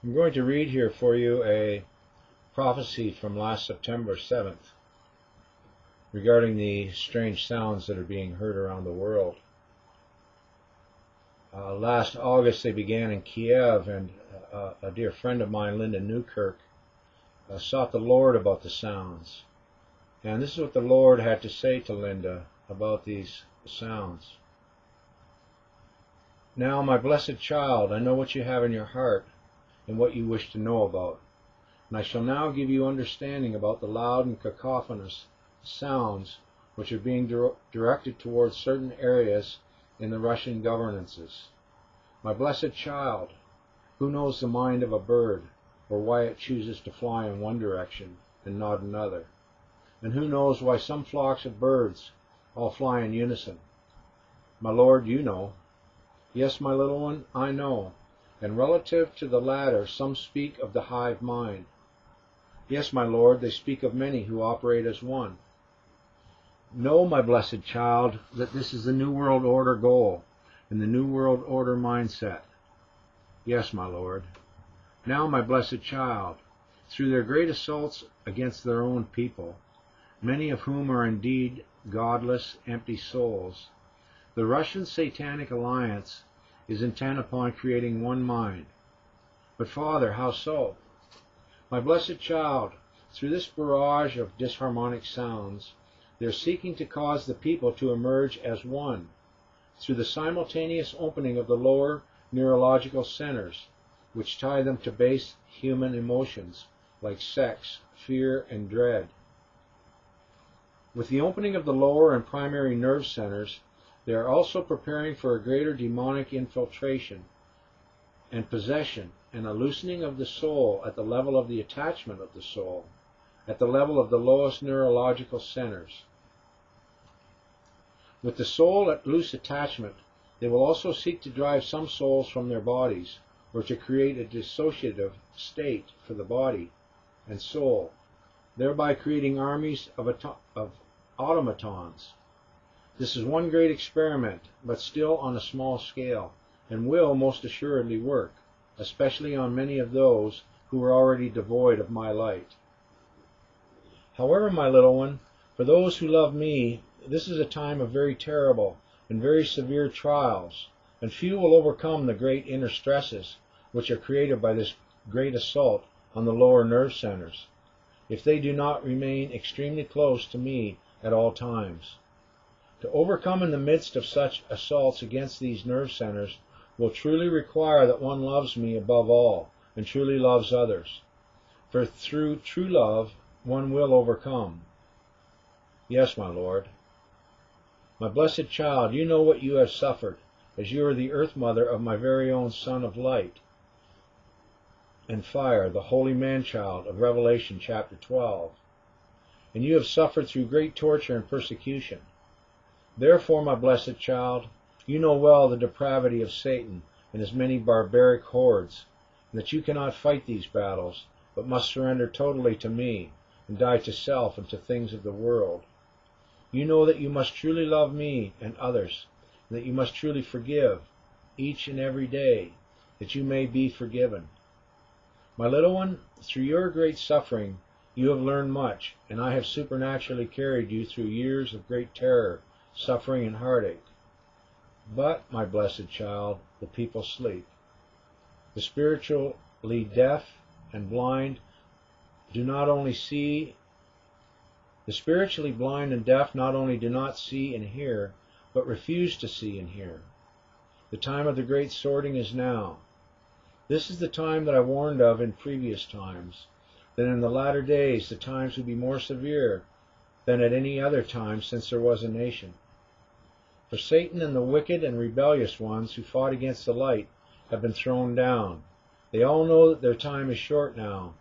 I'm going to read here for you a prophecy from last September 7th regarding the strange sounds that are being heard around the world. Last August they began in Kiev, and a dear friend of mine, Linda Newkirk, sought the Lord about the sounds. And this is what the Lord had to say to Linda about these sounds. Now, my blessed child, I know what you have in your heart and what you wish to know about. And I shall now give you understanding about the loud and cacophonous sounds which are being directed towards certain areas in the Russian governances. My blessed child, who knows the mind of a bird, or why it chooses to fly in one direction and not another? And who knows why some flocks of birds all fly in unison? My Lord, you know. Yes, my little one, I know. And relative to the latter, some speak of the hive mind. Yes, my Lord, they speak of many who operate as one. Know, my blessed child, that this is the New World Order goal and the New World Order mindset. Yes, my Lord. Now, my blessed child, through their great assaults against their own people, many of whom are indeed godless, empty souls, the Russian Satanic Alliance is intent upon creating one mind. But Father, how so? My blessed child, through this barrage of disharmonic sounds, they are seeking to cause the people to emerge as one, through the simultaneous opening of the lower neurological centers, which tie them to base human emotions like sex, fear, and dread. With the opening of the lower and primary nerve centers, they are also preparing for a greater demonic infiltration and possession and a loosening of the soul at the level of the attachment of the soul, at the level of the lowest neurological centers. With the soul at loose attachment, they will also seek to drive some souls from their bodies, or to create a dissociative state for the body and soul, thereby creating armies of automatons. This is one great experiment, but still on a small scale, and will most assuredly work, especially on many of those who are already devoid of my light. However, my little one, for those who love me, this is a time of very terrible and very severe trials, and few will overcome the great inner stresses which are created by this great assault on the lower nerve centers, if they do not remain extremely close to me at all times. To overcome in the midst of such assaults against these nerve centers will truly require that one loves me above all and truly loves others. For through true love, one will overcome. Yes, my Lord. My blessed child, you know what you have suffered, as you are the earth mother of my very own Son of Light and Fire, the holy man-child of Revelation chapter 12. And you have suffered through great torture and persecution. Therefore, my blessed child, you know well the depravity of Satan and his many barbaric hordes, and that you cannot fight these battles, but must surrender totally to me, and die to self and to things of the world. You know that you must truly love me and others, and that you must truly forgive, each and every day, that you may be forgiven. My little one, through your great suffering, you have learned much, and I have supernaturally carried you through years of great terror, suffering, and heartache. But, my blessed child, the people sleep. The spiritually deaf and blind do not only see, the spiritually blind and deaf not only do not see and hear, but refuse to see and hear. The time of the great sorting is now. This is the time that I warned of in previous times, that in the latter days the times would be more severe than at any other time since there was a nation. For Satan and the wicked and rebellious ones who fought against the light have been thrown down. They all know that their time is short now,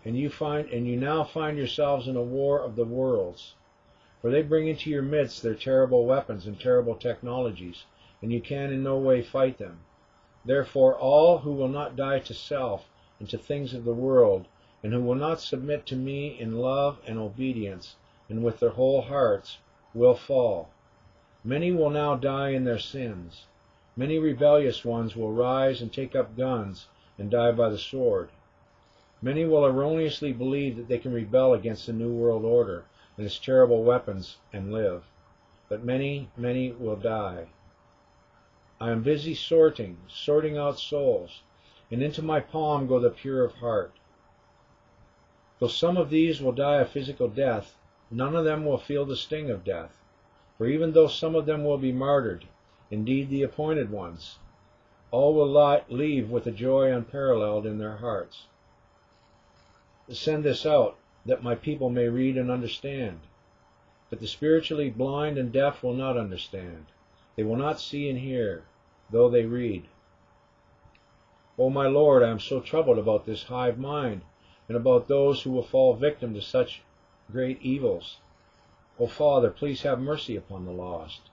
and you now find yourselves in a war of the worlds. For they bring into your midst their terrible weapons and terrible technologies, and you can in no way fight them. Therefore, all who will not die to self and to things of the world, and who will not submit to me in love and obedience, and with their whole hearts, will fall. Many will now die in their sins. Many rebellious ones will rise and take up guns and die by the sword. Many will erroneously believe that they can rebel against the New World Order and its terrible weapons and live. But many, many will die. I am busy sorting out souls, and into my palm go the pure of heart. Though some of these will die a physical death, none of them will feel the sting of death. For even though some of them will be martyred, indeed the appointed ones, all will leave with a joy unparalleled in their hearts. Send this out, that my people may read and understand. But the spiritually blind and deaf will not understand. They will not see and hear, though they read. O my Lord, I am so troubled about this hive mind, and about those who will fall victim to such great evils. O Father, please have mercy upon the lost.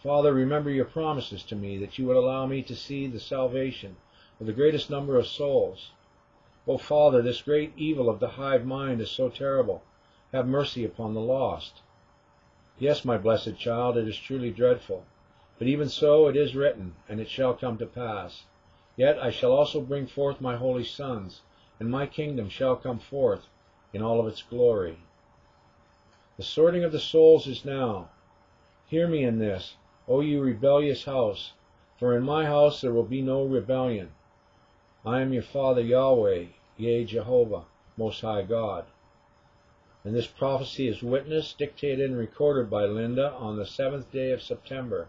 Father, remember your promises to me, that you would allow me to see the salvation of the greatest number of souls. O Father, this great evil of the hive mind is so terrible. Have mercy upon the lost. Yes, my blessed child, it is truly dreadful. But even so it is written, and it shall come to pass. Yet I shall also bring forth my holy sons, and my kingdom shall come forth in all of its glory. The sorting of the souls is now. Hear me in this, O you rebellious house, for in my house there will be no rebellion. I am your Father Yahweh, yea, Jehovah, Most High God. And this prophecy is witnessed, dictated, and recorded by Linda on the 7th day of September,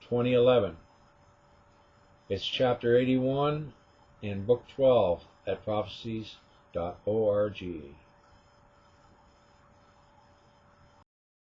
2011. It's chapter 81 in book 12 at prophecies.org.